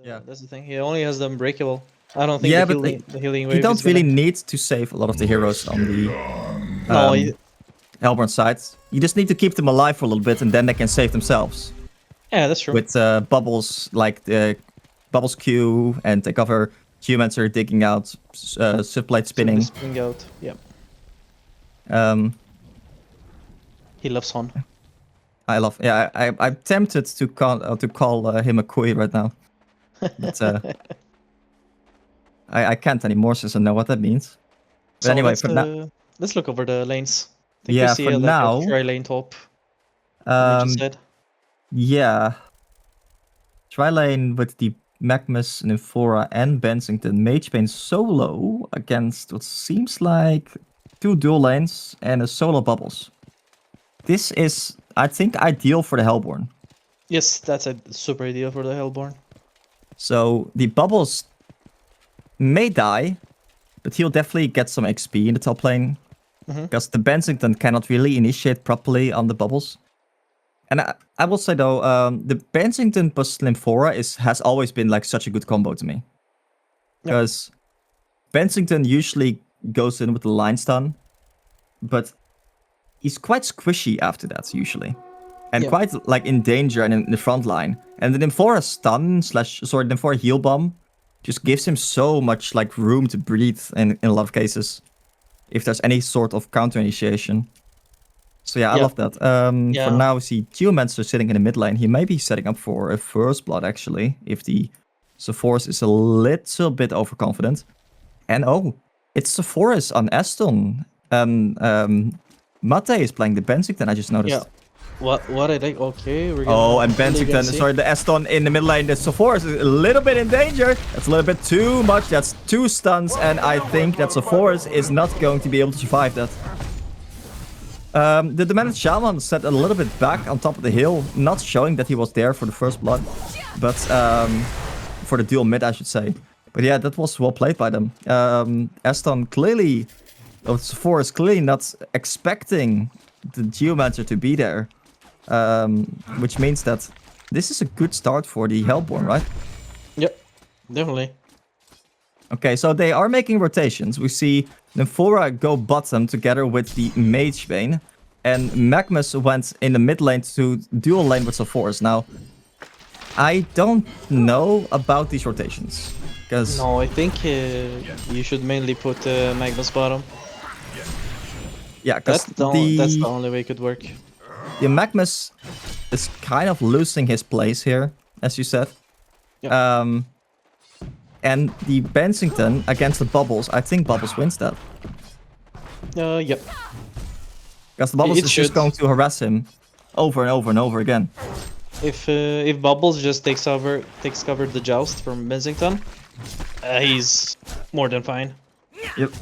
Yeah. That's the thing. He only has the unbreakable. I don't think Yeah, the but healing wave you don't is really gonna... need to save a lot of the heroes on the No, Hellborn side. You just need to keep them alive for a little bit, and then they can save themselves. yeah, that's true. With bubbles like the Bubbles Q, and they cover Geomancer digging out, Subblade spinning. Spinning out, yeah. Um, He loves HoN. I love. Yeah, I'm tempted to call him a Kui right now, but I can't anymore since I know what that means. But So anyway, for now, let's look over the lanes. I think we yeah, see for like now, a tri-lane top. On each side. yeah, tri-lane with the Magmus, Nymphora, and Bensington Magebane solo against what seems like 2 dual lanes and a solo Bubbles. This is, I think, ideal for the Hellborn. Yes, that's a super ideal for the Hellborn. So the Bubbles may die, but he'll definitely get some XP in the top lane. Because the Bensington cannot really initiate properly on the Bubbles. And I will say though, the Bensington plus Nymphora has always been like such a good combo to me. Because Bensington usually goes in with the line stun, but he's quite squishy after that usually. And quite like in danger and in the front line. And the Nymphora stun Nymphora heal bomb just gives him so much like room to breathe in a lot of cases. If there's any sort of counter initiation. So yeah, I love that. For now, we see Geomancer sitting in the mid lane. He may be setting up for a first blood actually, if the Sephoris is a little bit overconfident. And oh, it's Sephoris on Aston. Mate is playing the Bensington, I just noticed. Yeah. What I think? Okay, we're gonna... and Bensington, sorry, the Aston in the mid lane. The Sephoris is a little bit in danger. That's a little bit too much. That's 2 stuns, and I think that Sephoris is not going to be able to survive that. The Demented Shaman sat a little bit back on top of the hill, not showing that he was there for the first blood, but for the dual mid, I should say. But yeah, that was well played by them. Aston clearly, Sephoris clearly not expecting the Geomancer to be there. Which means that this is a good start for the Hellborn, right? Yep, definitely. Okay, so they are making rotations. We see Nymphora go bottom together with the Magebane, and Magmus went in the mid lane to dual lane with Sephoris. Now, I don't know about these rotations, because... No, I think you should mainly put Magnus bottom. Yeah, because that's the only way it could work. The Magmus is kind of losing his place here, as you said. Yeah. And the Bensington against the Bubbles, I think Bubbles wins that. Yep. Because the Bubbles is just going to harass him over and over and over again. If Bubbles just takes cover the joust from Bensington, he's more than fine. Yep.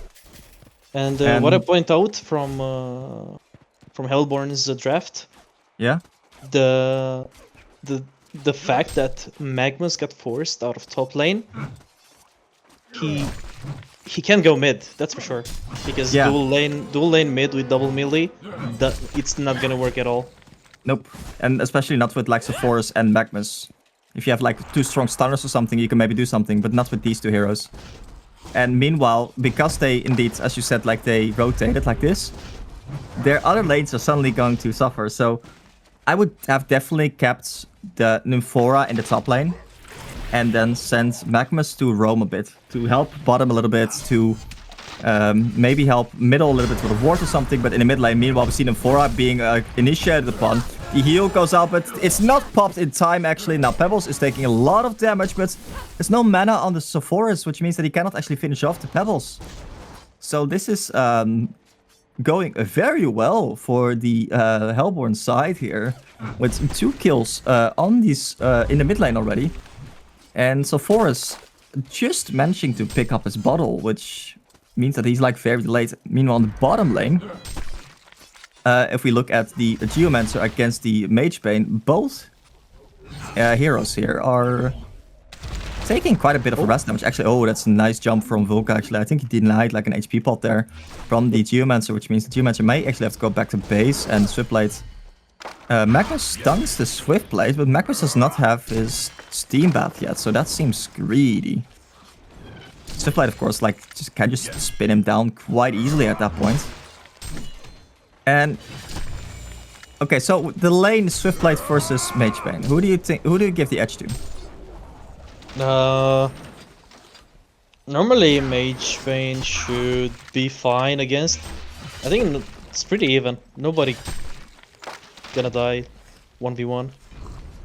And what I point out from Hellborn's draft, the fact that Magmus got forced out of top lane, he can go mid, that's for sure. Because dual lane mid with double melee, it's not gonna work at all. Nope, and especially not with like Sephoris and Magmus. If you have like 2 strong stunners or something, you can maybe do something, but not with these 2 heroes. And meanwhile, because they indeed, as you said, like they rotated like this, their other lanes are suddenly going to suffer. So I would have definitely kept the Nymphora in the top lane and then send Magmus to roam a bit, to help bottom a little bit, to maybe help middle a little bit with a ward or something. But in the mid lane, meanwhile, we see Nymphora being initiated upon. The heal goes out, but it's not popped in time, actually. Now, Pebbles is taking a lot of damage, but there's no mana on the Sephoris, which means that he cannot actually finish off the Pebbles. So this is going very well for the Hellborn side here, with 2 kills on these in the mid lane already. And Sephoris just managing to pick up his bottle, which means that he's like very late. Meanwhile, on the bottom lane, if we look at the Geomancer against the Magebane, both heroes here are taking quite a bit of rest damage. Actually, that's a nice jump from Vulca, actually. I think he denied like an HP pot there from the Geomancer, which means the Geomancer may actually have to go back to base, and Subblade Magnus stuns the Swift Blade, but Magnus does not have his Steam Bath yet, so that seems greedy. Swift Blade, of course, like, can just spin him down quite easily at that point. And... Okay, so the lane Swift Blade versus Mage Bane. Who do you give the edge to? Normally Mage Bane should be fine against. I think it's pretty even. Nobody gonna die 1v1.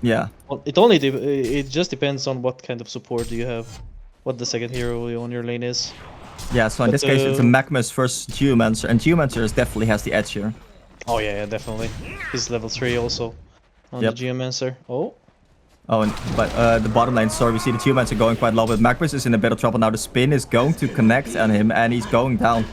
Yeah. Well, it just depends on what kind of support do you have, what the second hero on your lane is. Yeah, so in this case it's a Magnus versus Geomancer, and Geomancer definitely has the edge here. Oh yeah, definitely. He's level 3 also on the Geomancer. Oh. Oh, but the bottom lane, sorry, we see the Geomancer going quite low, but Magnus is in a bit of trouble now. The spin is going to connect on him, and he's going down.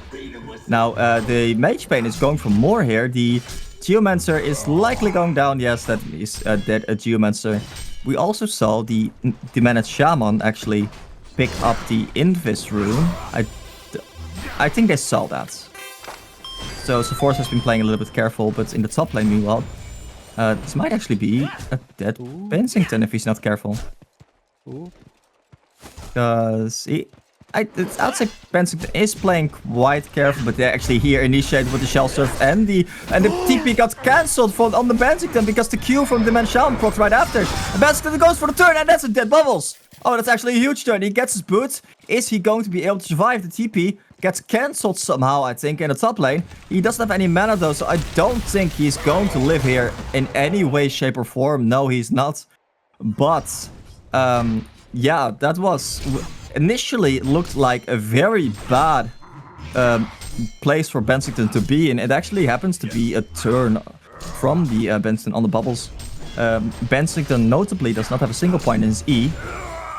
Now, the Mage Bane is going for more here. The Geomancer is likely going down. Yes, that is dead, a Geomancer. We also saw the Demanded Shaman actually pick up the Invis rune. I think they saw that. So Force has been playing a little bit careful, but in the top lane, meanwhile, this might actually be a dead Bensington if he's not careful. Because I'd say Bensington is playing quite careful, but they actually here initiated with the Shell Surf, and the TP got cancelled on the Bensington because the Q from the Shaman procs right after. And Bensington goes for the turn, and that's a dead Bubbles. Oh, that's actually a huge turn. He gets his boots. Is he going to be able to survive? The TP gets cancelled somehow, I think, in the top lane. He doesn't have any mana though, so I don't think he's going to live here in any way, shape, or form. No, he's not. But, yeah, that was... Initially, it looked like a very bad place for Bensington to be in. It actually happens to be a turn from the Bensington on the Bubbles. Bensington notably does not have a single point in his E,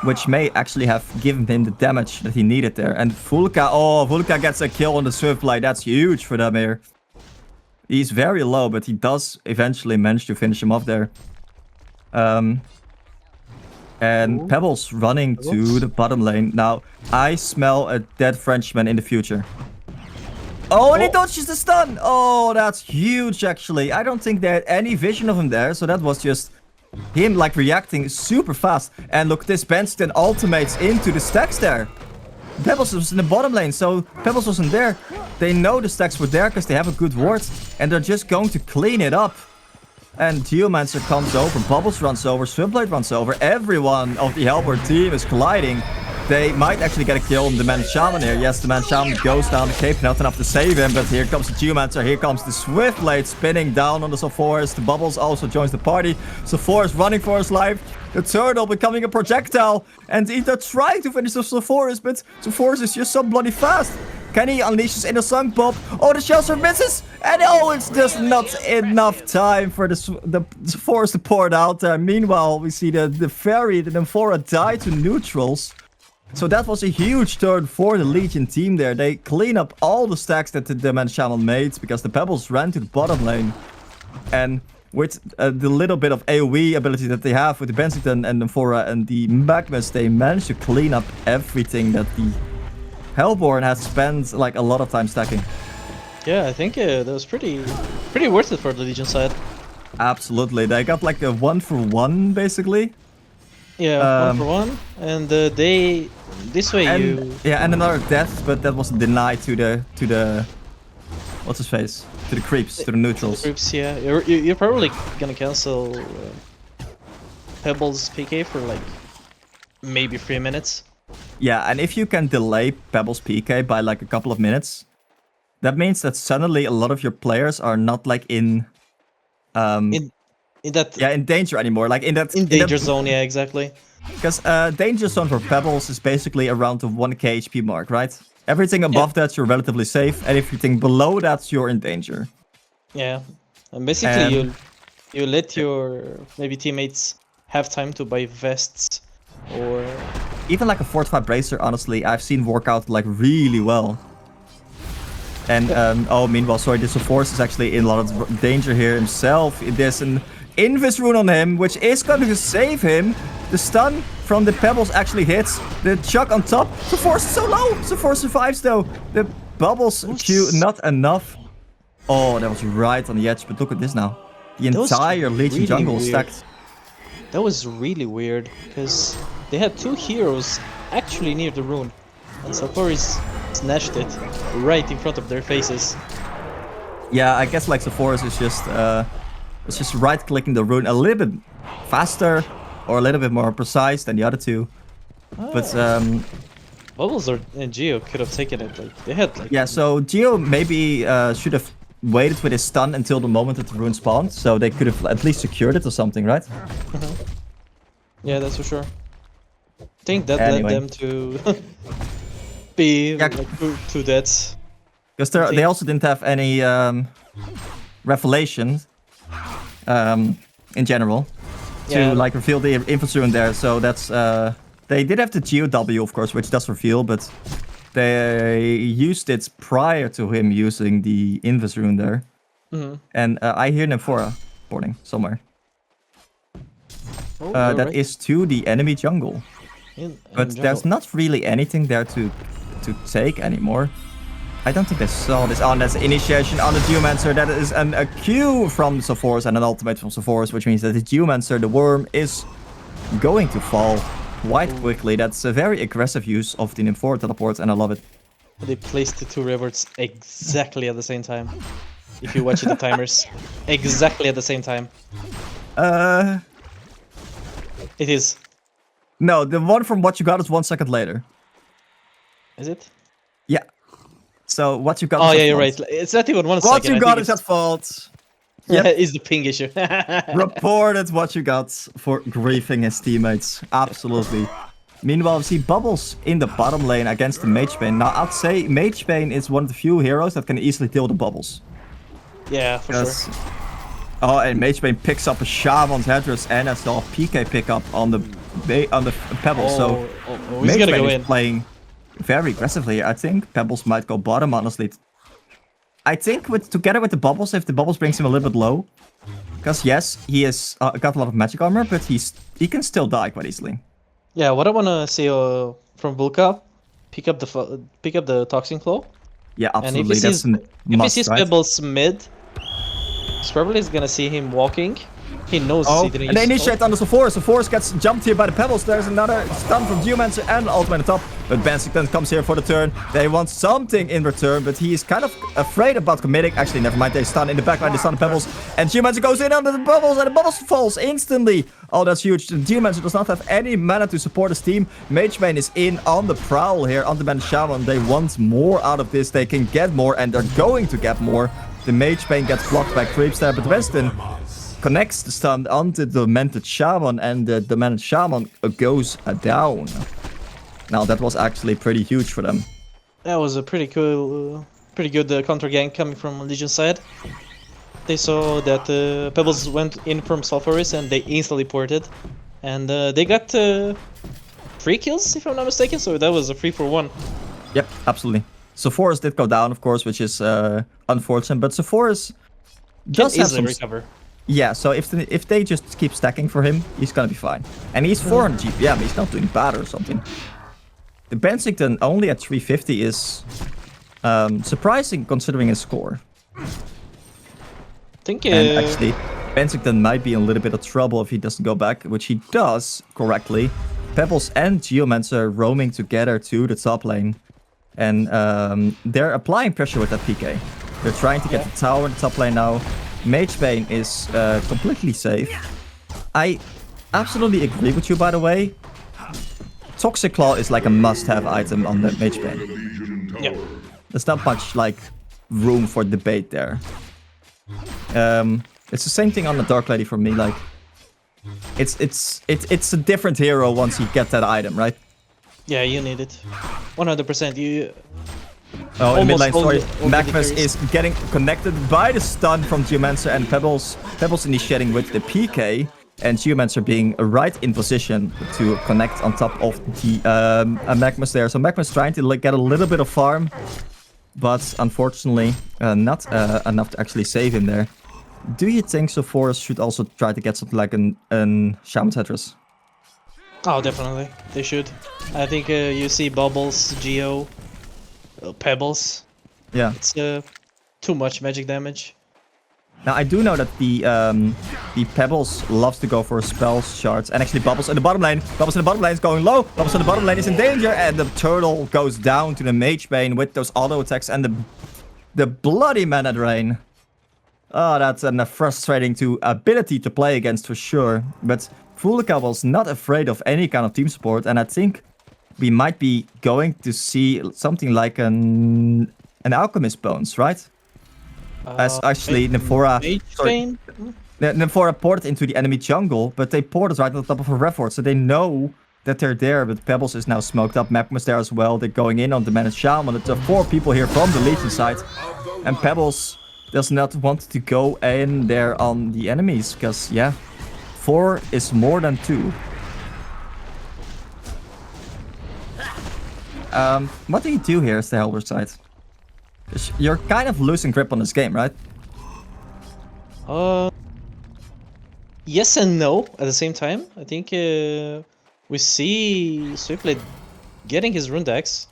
which may actually have given him the damage that he needed there. And Vulka gets a kill on the Swift Blade. That's huge for them here. He's very low, but he does eventually manage to finish him off there. And Pebbles running to the bottom lane. Now, I smell a dead Frenchman in the future. Oh, and he dodges the stun! Oh, that's huge, actually. I don't think they had any vision of him there, so that was just him, like, reacting super fast. And look, this Benston ultimates into the stacks there. Pebbles was in the bottom lane, so Pebbles wasn't there. They know the stacks were there because they have a good ward, and they're just going to clean it up. And Geomancer comes over, Bubbles runs over, Swimblade runs over. Everyone of the Hellboard team is colliding. They might actually get a kill on the Man Shaman here. Yes, the Man Shaman goes down the cape, not enough to save him. But here comes the Geomancer, here comes the Swiftblade spinning down on the Sophorus. The Bubbles also joins the party. Sophorus running for his life. The Turtle becoming a projectile. And they're trying to finish the Sophorus, but Sophorus is just so bloody fast. Can he unleash his inner Sun Pop? Oh, the Shell Surf misses! And oh, it's just not enough time for the Sophorus to pour it out there. Meanwhile, we see the Fairy, the Nymphora die to neutrals. So that was a huge turn for the Legion team there. They clean up all the stacks that the Man Shaman made because the Pebbles ran to the bottom lane. And with the little bit of AoE ability that they have with the Bensington and the Nymphora and the Magnus, they managed to clean up everything that the Hellborn has spent like a lot of time stacking. Yeah, I think that was pretty worth it for the Legion side. Absolutely. They got like a 1-for-1 basically. Yeah, 1-for-1. And this way Yeah, and another death, but that was denied to the what's his face? To the creeps, to the neutrals. The creeps, yeah. You're probably gonna cancel Pebbles PK for like maybe 3 minutes. Yeah, and if you can delay Pebbles PK by like a couple of minutes, that means that suddenly a lot of your players are not like in danger anymore. Like in danger zone, yeah, exactly. Because danger zone for Pebbles is basically around the 1k HP mark, right? Everything above that you're relatively safe, and everything below that you're in danger. Yeah, and basically you let your maybe teammates have time to buy vests or even like a fortified bracer. Honestly, I've seen work out like really well. And meanwhile, sorry, this Force is actually in a lot of danger here himself. There's an Invis rune on him, which is going to save him. The stun from the Pebbles actually hits. The chuck on top. Force is so low. Force survives though. The Bubbles Q not enough. Oh, that was right on the edge. But look at this now. The That was entire Legion really jungle weird. stacked. That was really weird, because they had 2 heroes actually near the rune, and Safaris snatched it right in front of their faces. Yeah, I guess like Sephora's is just right-clicking the rune a little bit faster or a little bit more precise than the other two. But Bubbles and Geo could have taken it. Like they had like yeah, so Geo maybe should have waited with his stun until the moment that the rune spawned, so they could have at least secured it or something, right? yeah, that's for sure. I think that Anyway. led them to be Yeah. like two deaths. Because they also didn't have any revelation in general to Yeah. like reveal the infantry in there. So that's they did have the GOW, of course, which does reveal, but they used it prior to him using the invis rune there. And I hear Nephora boarding somewhere. Oh, That alright. is to the enemy jungle. But in there's general. not really anything there to take anymore. I don't think they saw this. Oh, that's initiation on the Geomancer. That is a Q from Sephora's and an ultimate from Sephora's, which means that the Geomancer, the worm, is going to fall quite quickly. That's a very aggressive use of the Nymphoria teleport, and I love it. They placed the 2 reverts exactly at the same time. If you watch the timers, exactly at the same time. It is. No, the one from what you got is 1 second later. Is it? Yeah. So what you got Oh is yeah, at you're fault. right. It's not even 1 What second. you I got think is at fault. yeah, Yep. is the ping issue. Reported what you got for griefing his teammates. Absolutely. Meanwhile, we see Bubbles in the bottom lane against the Mage Bane. Now, I'd say Mage Bane is one of the few heroes that can easily deal the Bubbles. Yeah, for sure. Oh, and Mage Bane picks up a Shaman's headdress and I saw a PK pick up on the Pebbles. So he's Mage gonna Bane go is in. playing very aggressively. I think Pebbles might go bottom, honestly. I think together with the Bubbles, if the Bubbles brings him a little bit low, because yes, he has got a lot of magic armor, but he can still die quite easily. Yeah, what I wanna see from Vulca, pick up the Toxin Claw. Yeah, And absolutely. if That's a if he must, sees right? Pebbles mid, he's probably gonna see him walking. He knows Oh, he didn't and they use initiate on the Sephora's. Sephora's gets jumped here by the Pebbles. There's another stun from Geomancer and ultimate on top. But Bensington comes here for the turn. They want something in return, but he is kind of afraid about committing. Actually, never mind. They stun in the backline. They stun the Pebbles. And Geomancer goes in under the Bubbles, and the Bubbles falls instantly. Oh, that's huge. The Geomancer does not have any mana to support his team. Mage Bane is in on the prowl here, on the Bandit Shaman. They want more out of this. They can get more, and they're going to get more. The Mage Bane gets blocked by Creepstar, but Weston connects the stun onto the Demented Shaman, and the Demented Shaman goes down. Now, that was actually pretty huge for them. That was a pretty cool, pretty good counter gank coming from Legion side. They saw that Pebbles went in from Sulfuris and they instantly ported. And they got 3 kills, if I'm not mistaken, so that was a 3-for-1. Yep, absolutely. Sephora's did go down, of course, which is unfortunate, but Sephora's Can does have easily some... recover. Yeah, so if they just keep stacking for him, he's gonna be fine. And he's 400 GPM, he's not doing bad or something. The Bensington only at 350 is surprising considering his score. I think And actually, Bensington might be in a little bit of trouble if he doesn't go back, which he does correctly. Pebbles and Geomancer roaming together to the top lane. And they're applying pressure with that PK. They're trying to get the tower in the top lane now. Mage Bane is completely safe. I absolutely agree with you, by the way. Toxic Claw is like a must-have item on the Mage Bane. yeah. There's not much like room for debate there. It's the same thing on the Dark Lady for me. Like, it's a different hero once you get that item, right? Yeah, you need it. 100%. You. Oh, in mid lane, Almost sorry. all the Magnus carries. is getting connected by the stun from Geomancer and Pebbles. Pebbles initiating with the PK. And Geomancer being right in position to connect on top of the Magnus there. So Magnus trying to get a little bit of farm. But unfortunately, not enough to actually save him there. Do you think Sephora's should also try to get something like an Shaman's Headdress? Oh, definitely. They should. I think you see Bubbles, Geo, Pebbles. Yeah. It's too much magic damage. Now I do know that the Pebbles loves to go for spell shards, and actually Bubbles in the bottom lane. Bubbles in the bottom lane is going low. Bubbles in the bottom lane is in danger, and the turtle goes down to the Mage Bane with those auto attacks and the bloody mana drain. Oh, that's a frustrating ability to play against for sure. But Vulika was not afraid of any kind of team support, and I think we might be going to see something like an Alchemist Bones, right? As actually Nephora ported into the enemy jungle, but they ported right on top of a Revort, so they know that they're there. But Pebbles is now smoked up, Magma's there as well. They're going in on the Managed Shaman. There are 4 people here from the Legion side, and Pebbles does not want to go in there on the enemies, because yeah, 4 is more than 2. What do you do here as the Helber side? You're kind of losing grip on this game, right? Yes and no at the same time. I think we see Swiftblade getting his rune decks.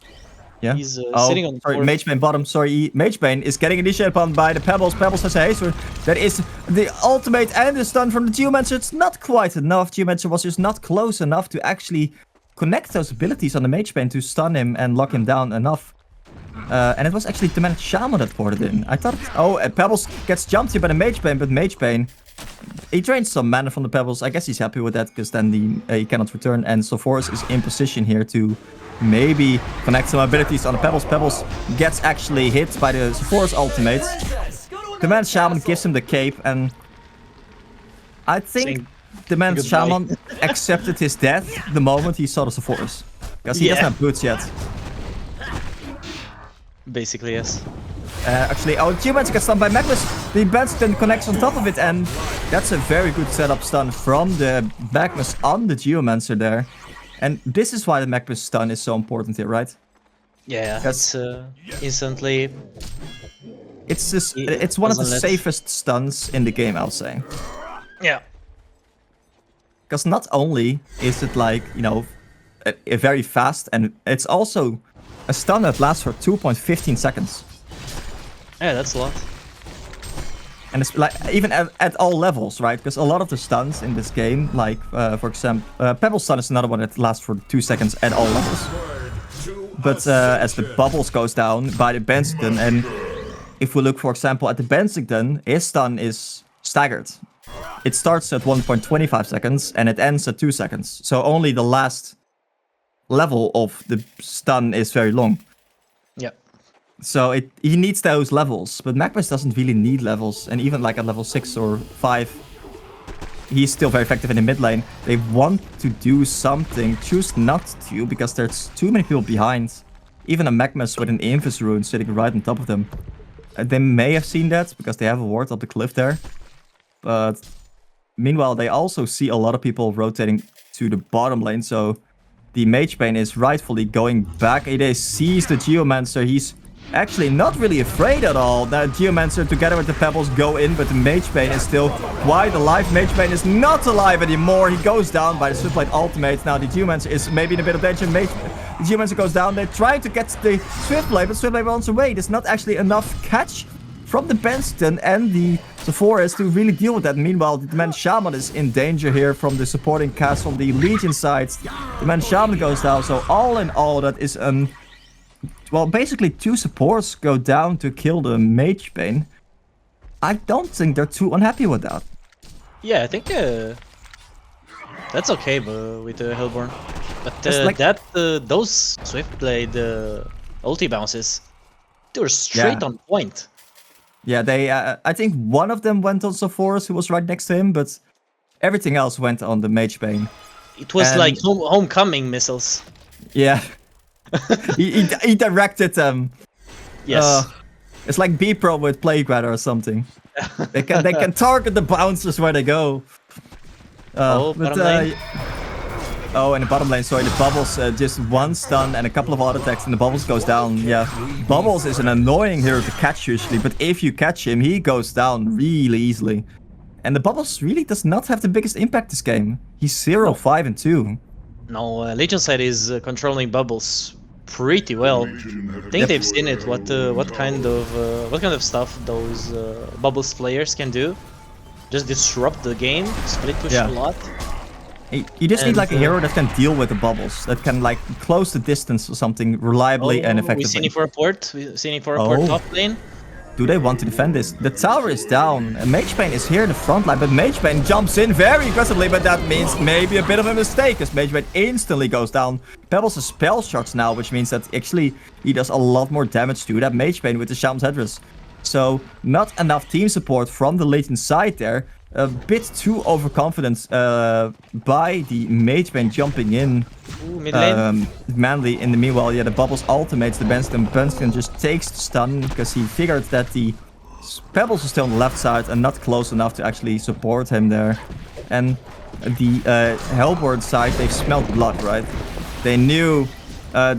Yeah. He's sitting on the sorry, board. Magebane bottom. Sorry, Magebane is getting initiated upon by the Pebbles. Pebbles has a haste. That is the ultimate and the stun from the Geomancer. It's not quite enough. Geomancer was just not close enough to actually connect those abilities on the Magebane to stun him and lock him down enough. And it was actually the Managed Shaman that ported in. I thought, Pebbles gets jumped here by the Magebane, but Magebane, he drains some mana from the Pebbles. I guess he's happy with that, because then he cannot return. And Sophorus is in position here to maybe connect some abilities on the Pebbles. Pebbles gets actually hit by the Sophorus ultimate. The Managed Shaman gives him the cape, and I think the Managed Shaman accepted his death the moment he saw the Sophorus. Because he doesn't have boots yet. Basically, yes. Actually, Geomancer gets stunned by Magnus. The Benson connects on top of it, and that's a very good setup stun from the Magnus on the Geomancer there. And this is why the Magnus stun is so important here, right? Yeah, it's instantly... It's one of the safest stuns in the game, I'll say. Yeah. Because not only is it like, you know, a very fast, and it's also a stun that lasts for 2.15 seconds. Yeah, that's a lot. And it's like even at all levels, right? Because a lot of the stuns in this game, like for example, Pebble stun is another one that lasts for 2 seconds at all levels. But as the bubbles goes down by the Bensington, and if we look, for example, at the Bensington, his stun is staggered. It starts at 1.25 seconds and it ends at 2 seconds. So only the last level of the stun is very long. Yeah. So he needs those levels, but Magnus doesn't really need levels, and even like at level 6 or 5, he's still very effective in the mid lane. They want to do something, choose not to, because there's too many people behind. Even a Magnus with an Invis rune sitting right on top of them. They may have seen that, because they have a ward up the cliff there. But meanwhile, they also see a lot of people rotating to the bottom lane, so the Magebane is rightfully going back. He sees the Geomancer, he's actually not really afraid at all. That Geomancer together with the Pebbles go in, but the Magebane is still quite alive. Magebane is not alive anymore. He goes down by the Swiftblade ultimate. Now the Geomancer is maybe in a bit of danger. The Geomancer goes down. They're trying to get the Swiftblade, but Swiftblade runs away. There's not actually enough catch from the Benston and the Sephorus to really deal with that. Meanwhile, the Man Shaman is in danger here from the supporting cast from the Legion sides. The Man Shaman goes down, so all in all, that is well, basically 2 supports go down to kill the Magebane. I don't think they're too unhappy with that. Yeah, I think that's okay with Hellborn. But like, those Swiftblade ulti bounces, they were straight on point. Yeah, they. I think one of them went on Sephorus, who was right next to him, but everything else went on the Magebane. It was like homecoming missiles. Yeah. he directed them. Yes. It's like B-Pro with Plague Rider or something. They can target the bouncers where they go. Bottom lane. Oh, in the bottom lane, sorry, the Bubbles just one stun and a couple of auto attacks and the Bubbles goes down. Yeah, Bubbles is an annoying hero to catch usually, but if you catch him, he goes down really easily. And the Bubbles really does not have the biggest impact this game. He's 0, 5, and 2. No, Legion side is controlling Bubbles pretty well. I think they've seen it. What kind of stuff those bubbles players can do. Just disrupt the game, split push a lot. You just need like a hero that can deal with the bubbles, that can like close the distance or something reliably and effectively. We've seen it for a port. We've seen it for a port top lane. Do they want to defend this? The tower is down. And Magebane is here in the front line, but Magebane jumps in very aggressively, but that means maybe a bit of a mistake, as Magebane instantly goes down. Pebbles has spell shots now, which means that actually he does a lot more damage to that Magebane with the Shaman's Headdress. So, not enough team support from the Legion side there. A bit too overconfident by the Magebane jumping in. Mid lane. Manly in the meanwhile, the bubbles ultimates the Benston. Benston just takes the stun because he figured that the Pebbles is still on the left side and not close enough to actually support him there. And the Hellborn side, they've smelled blood, right? They knew they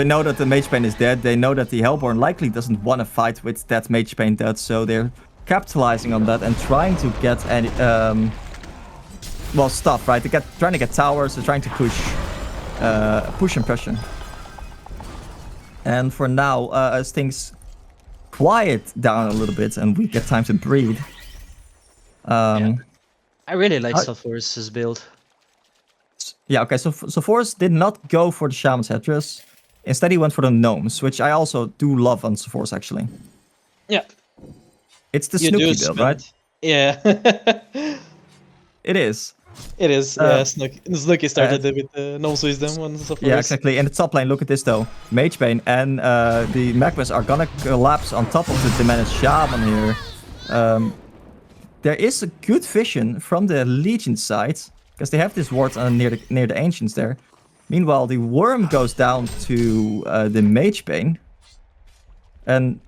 know that the Magebane is dead. They know that the Hellborn likely doesn't want to fight with that Magebane dead, so they're capitalizing on that and trying to get any stuff, right? Trying to get towers, they're trying to push impression. And for now, as things quiet down a little bit and we get time to breathe. I really like Sulfuris's build. Yeah, okay, so Forrest did not go for the Shaman's Headdress. Instead he went for the Gnomes, which I also do love on Forrest actually. Yeah. It's the Snooki build, right? Yeah. It is. It is. Snooki started with Gnome's Wisdom on Sulfuris. Yeah, exactly. In the top lane, look at this though. Magebane and the Magmas are gonna collapse on top of the Diminished Shaman here. There is a good vision from the Legion side, because they have this ward near the Ancients there. Meanwhile, the Worm goes down to the Magebane. And...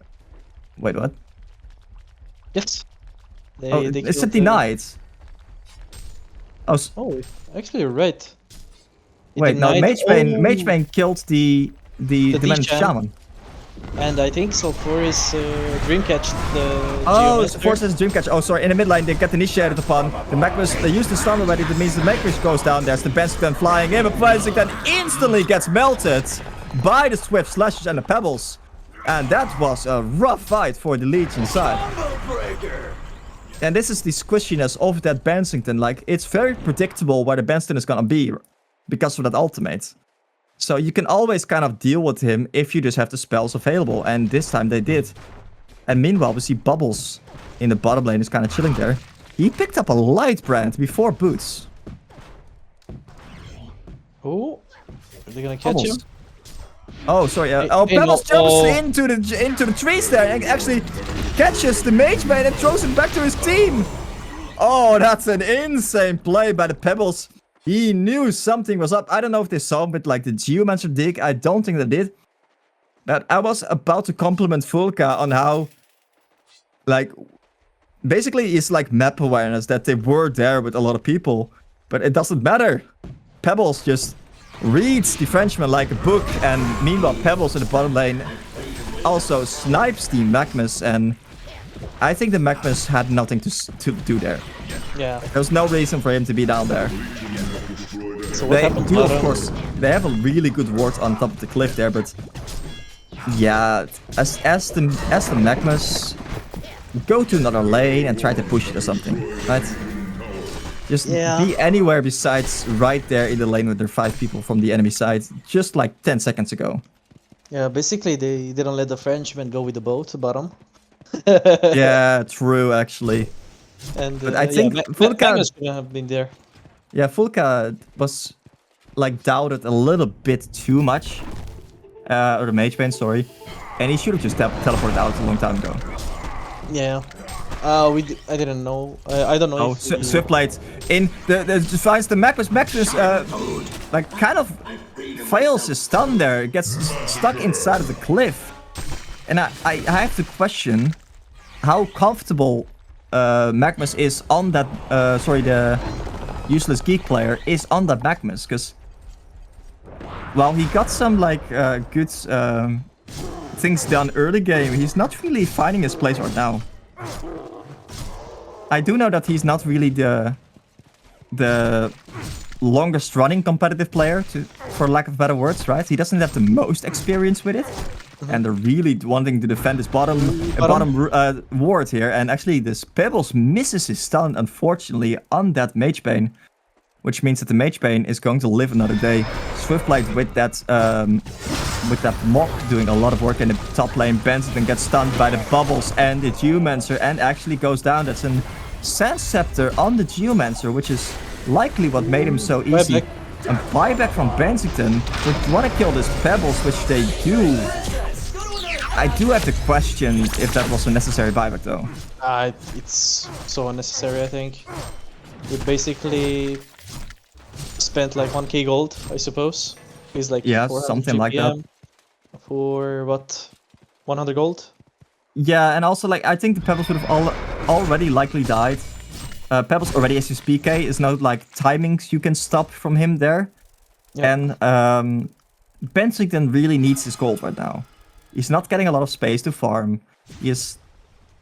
Wait, what? Yes. It's denied. Oh, actually you're right. Wait, no, Magebane killed the Diminished Shaman. And I think Sulfuris Dreamcatch the Sulfuris has Dreamcatch. Oh, sorry, in the mid lane they get initiated upon. The Magmas, they use the storm already, that means the Magmas goes down. There's the Benston flying in, but Benston instantly gets melted by the Swift Slashes and the Pebbles. And that was a rough fight for the Legion side. And this is the squishiness of that Bensington. Like, it's very predictable where the Benston is gonna be because of that ultimate. So you can always kind of deal with him if you just have the spells available. And this time they did. And meanwhile, we see Bubbles in the bottom lane is kind of chilling there. He picked up a light brand before Boots. Oh, are they gonna catch him? Oh, sorry. Pebbles jumps into the trees there and actually catches the Magebane and throws it back to his team. Oh, that's an insane play by the Pebbles. He knew something was up. I don't know if they saw him with like the Geomancer dig. I don't think they did. But I was about to compliment Fulka on how, like, basically it's like map awareness that they were there with a lot of people. But it doesn't matter. Pebbles just reads the Frenchman like a book, and meanwhile Pebbles in the bottom lane also snipes the Magmas, and I think the Magmas had nothing to do there. Yeah. There's no reason for him to be down there. So what happened do, of course, they have a really good ward on top of the cliff there, but yeah, as the Magmas go to another lane and try to push it or something, right? Just be anywhere besides right there in the lane with their 5 people from the enemy side, just like 10 seconds ago. Yeah, basically they didn't let the Frenchman go with the boat bottom. Yeah, true, actually. And but I think Fulka could have been there. Yeah, Fulka was like doubted a little bit too much, or the Magebane, sorry, and he should have just teleported out a long time ago. Yeah. I didn't know. I don't know. Oh, Swiftblade in finds the Magnus. Magnus like kind of fails his stun there. It gets stuck inside of the cliff, and I have to question how comfortable Magnus is on that. The useless geek player is on that Magnus, because while he got some like good things done early game, he's not really finding his place right now. I do know that he's not really the longest running competitive player for lack of better words, right? He doesn't have the most experience with it. And they're really wanting to defend his bottom ward here. And actually, this Pebbles misses his stun, unfortunately, on that Mage Bane. Which means that the Mage Bane is going to live another day. Swiftblade with that Mock doing a lot of work in the top lane. Benson gets stunned by the bubbles and the Geomancer and actually goes down. That's a Sand Scepter on the Geomancer, which is likely what made him so easy. A buyback from Bensington. They want to kill this Pebbles, which they do. I do have to question if that was a necessary buyback, though. It's so unnecessary, I think. We basically spent like 1k gold, I suppose. He's like something like that. For what, 100 gold? Yeah, and also like I think the Pebbles would have already likely died. Pebbles already has his PK. Is no like timings you can stop from him there. Yep. And Bensington really needs his gold right now. He's not getting a lot of space to farm. He is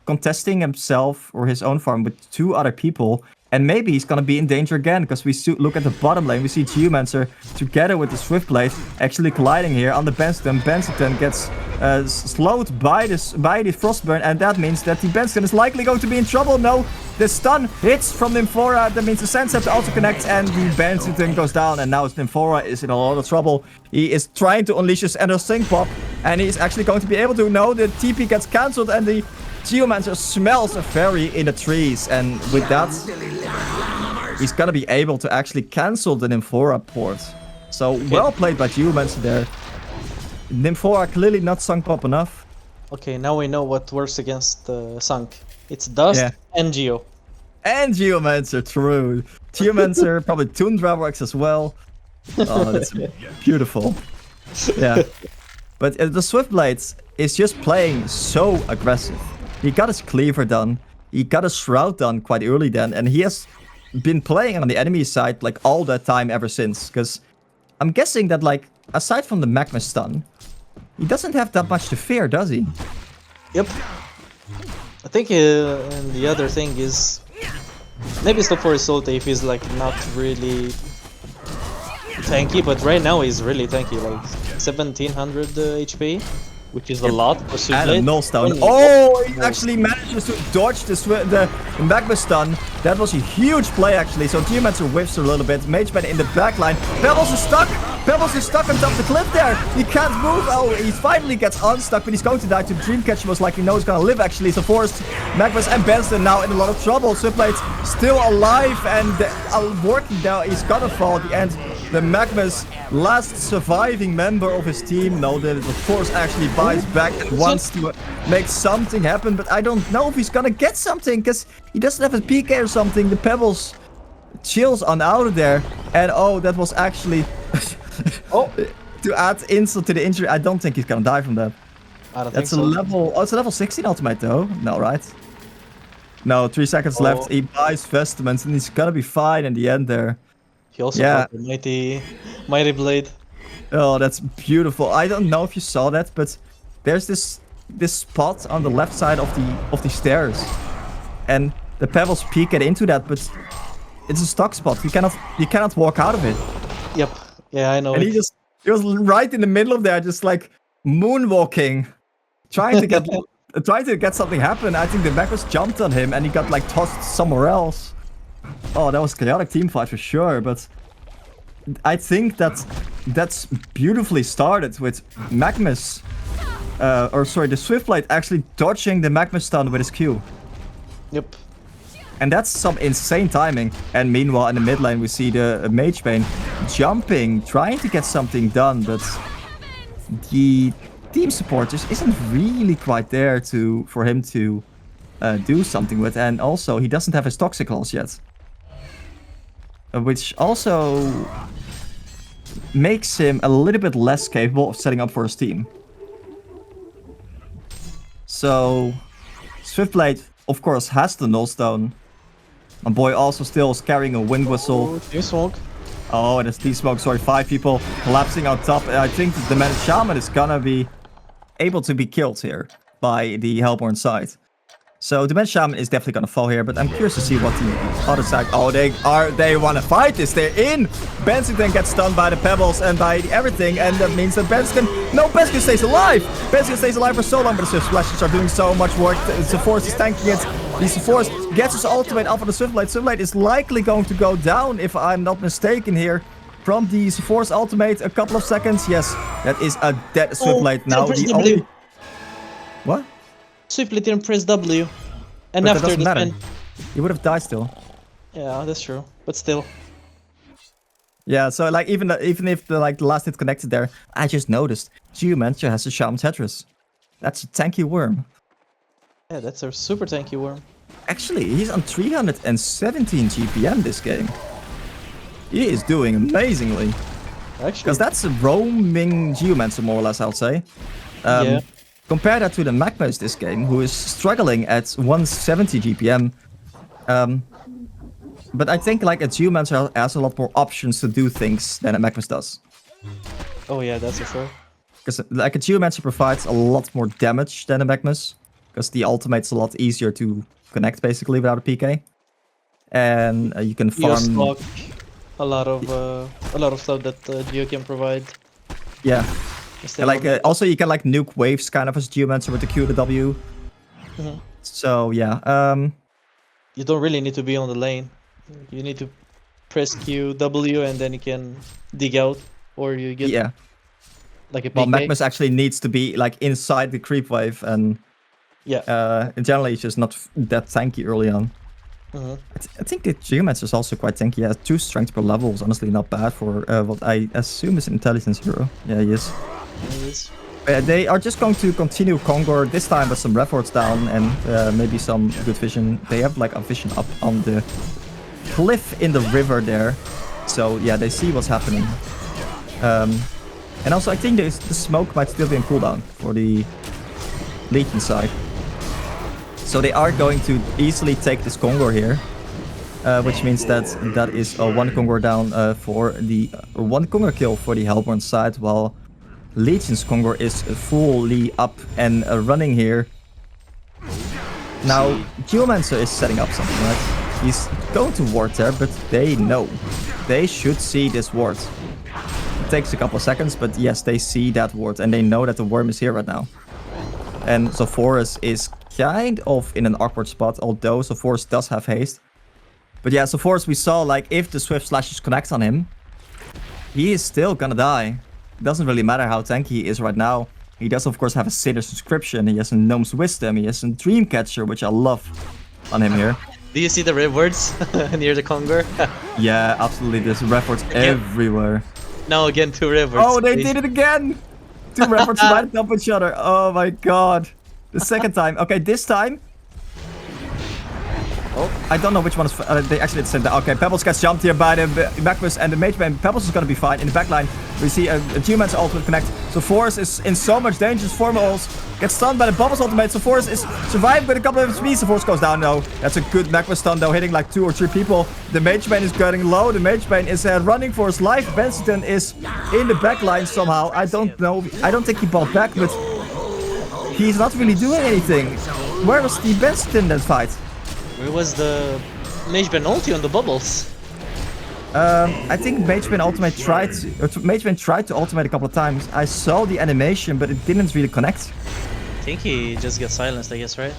contesting himself or his own farm with 2 other people. And maybe he's gonna be in danger again, because we look at the bottom lane. We see Geomancer together with the Swiftblade actually colliding here on the Bensington. Bensington gets slowed by the Frostburn, and that means that the Bensington is likely going to be in trouble. No, the stun hits from Nymphora. That means the Sand Scepter also connects, and the Bensington goes down. And now Nymphora is in a lot of trouble. He is trying to unleash his Ender Sync Pop, and he's actually going to be able to. No, the TP gets cancelled, and the Geomancer smells a fairy in the trees, and with that, he's gonna be able to actually cancel the Nymphora port. So well played by Geomancer there. Nymphora clearly not sunk pop enough. Okay, now we know what works against Sunk. It's Dust and Geo. And Geomancer, true. Geomancer, probably Tundra works as well. Oh, that's beautiful. Yeah. But the Swiftblade is just playing so aggressive. He got his Cleaver done. He got his Shroud done quite early then. And he has been playing on the enemy side like all that time ever since. Because I'm guessing that like, aside from the Magma stun, he doesn't have that much to fear, does he? Yep. I think and the other thing is, maybe it's not for his ulti if he's like not really tanky, but right now he's really tanky, like 1700 HP. Which is a lot for Swiftblade. And a null stun. Oh, he actually manages to dodge the Magma stun. That was a huge play actually. So Geomancer whiffs a little bit. Mage Bane in the back line. Pebbles is stuck. Pebbles is stuck on top of the cliff there. He can't move. Oh, he finally gets unstuck, but he's going to die to Dreamcatcher. Most likely knows he's gonna live actually. So Forrest, Magmas and Benson now in a lot of trouble. Swiftblade still alive and working now. He's gonna fall at the end. The Magmas, last surviving member of his team. No, that of course actually buys back and wants to make something happen. But I don't know if he's gonna get something, because he doesn't have a PK or something. The Pebbles chills on out of there. And oh, that was actually... to add insult to the injury, I don't think he's gonna die from that. I don't That's think so. a level... Oh, it's a level 16 ultimate though. No, right? No, 3 seconds left. He buys Vestments and he's gonna be fine in the end there. He also got the mighty blade. Oh, that's beautiful. I don't know if you saw that, but there's this spot on the left side of the stairs, and the Pebbles peek into that, but it's a stock spot. You cannot walk out of it. Yep. Yeah, I know. And he was right in the middle of there, just like moonwalking, trying to get something happen. I think the Magmas jumped on him and he got like tossed somewhere else. Oh, that was chaotic teamfight for sure, but I think that's beautifully started with Magmas, the Swiftblade actually dodging the Magma stun with his Q. Yep. And that's some insane timing. And meanwhile, in the mid lane, we see the Mage Bane jumping, trying to get something done, but the team support just isn't really quite there for him to do something with. And also, he doesn't have his Toxic Claws yet. Which also makes him a little bit less capable of setting up for his team. So, Swiftblade, of course, has the Nullstone. My boy also still is carrying a Wind Whistle. T-Smoke. Oh, and it's T-Smoke, sorry, 5 people collapsing on top. I think the Managed Shaman is gonna be able to be killed here by the Hellborn side. So the bench shaman is definitely gonna fall here, but I'm curious to see what the other side. Oh, they want to fight this. They're in. Bensington gets stunned by the pebbles and by everything, and that means that Bensington stays alive. Bensington stays alive for so long, but the Swift Splashes are doing so much work. Force is tanking it. Force gets his ultimate off of the Swiftblade. Swiftblade is likely going to go down, if I'm not mistaken here. From the Force ultimate, a couple of seconds. Yes, that is a dead Swiftblade now. The only... What? Swiftblade didn't press W. And But after that doesn't the matter. spin. He would have died still. Yeah, that's true. But still. Yeah, so like even if the last hit connected there, I just noticed Geomancer has a Shaman Tetris. That's a tanky worm. Yeah, that's a super tanky worm. Actually, he's on 317 GPM this game. He is doing amazingly. Actually. Because that's a roaming Geomancer more or less, I'll say. Yeah. Compare that to the Magmus this game, who is struggling at 170 GPM. But I think like a Geomancer has a lot more options to do things than a Magmus does. Oh yeah, that's for sure. Because like a Geomancer provides a lot more damage than a Magmus. Because the ultimate's a lot easier to connect basically without a PK. And you can You farm... stock a lot of stuff that Geo can provide. Yeah. Instead And like of- also you can like nuke waves kind of as Geomancer with the Q to W. So yeah, you don't really need to be on the lane. You need to press Q, W, and then you can dig out, or you get yeah. like a PK. Well, Magmus actually needs to be like inside the creep wave, and Yeah. generally it's just not that tanky early on. I think the Geomancer is also quite tanky. He has 2 strength per level, is honestly not bad for what I assume is an intelligence hero. Yeah, he is. It is. They are just going to continue Kongor, this time with some Reforts down and maybe some good vision. They have like a vision up on the cliff in the river there. So yeah, they see what's happening. And also I think the smoke might still be in cooldown for the Legion side. So they are going to easily take this Kongor here. Which means that is a 1 Kongor down for the 1 Kongor kill for the Hellborn side, while Legion's Kongor is fully up and running here. Now, Geomancer is setting up something, right? He's going to ward there, but they know. They should see this ward. It takes a couple of seconds, but yes, they see that ward and they know that the worm is here right now. And Zophorus is kind of in an awkward spot, although Zophorus does have haste. But yeah, Zophorus, we saw like if the Swift Slashes connect on him, he is still gonna die. Doesn't really matter how tanky he is right now. He does of course have a Sinner's Inscription, he has a Gnome's Wisdom, he has a Dreamcatcher, which I love on him here. Do you see the rewards near the Kongor? Yeah, absolutely, there's reports everywhere. Now again, 2 rewards. Oh, they did it again! 2 reports lined up each other, oh my god. The second time, okay, this time... Oh, I don't know which one is... they actually said that. Okay, Pebbles gets jumped here by the Magmus and the Mage Man. Pebbles is going to be fine. In the backline, we see a Geomancer ultimate connect. So Force is in so much danger. Formals gets stunned by the Bubbles ultimate. So Force is surviving with a couple of HP. So Force goes down though. That's a good Magmus stun though, hitting like 2 or 3 people. The Mage Man is getting low. The Mage Man is running for his life. Bensington is in the backline somehow. I don't know. I don't think he bought back, but he's not really doing anything. Where was the Bensington in that fight? Where was the Mage Ben ulti on the bubbles? I think Mage Man ultimate Mage Man tried to ultimate a couple of times. I saw the animation, but it didn't really connect. I think he just got silenced, I guess, right?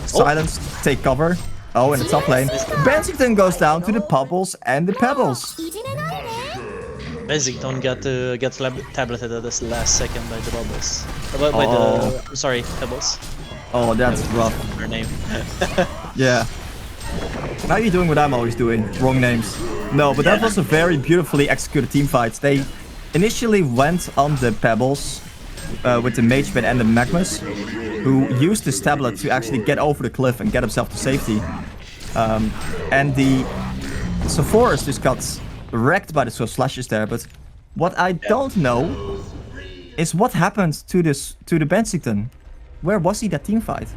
Silence, take cover. Oh, in the top lane. Bensington goes down to the Pebbles and the Pebbles. Bensington got tableted at this last second by the bubbles. By the sorry, Pebbles. Oh, that's rough. Her name. Yeah. How are you doing what I'm always doing? Wrong names. No, but that was a very beautifully executed team fight. They initially went on the Pebbles with the Mage Man and the Magmus, who used this tablet to actually get over the cliff and get himself to safety. And the Zophorus just got wrecked by the Swift Slashes there, but what I don't know is what happened to the Bensington. Where was he that team fight?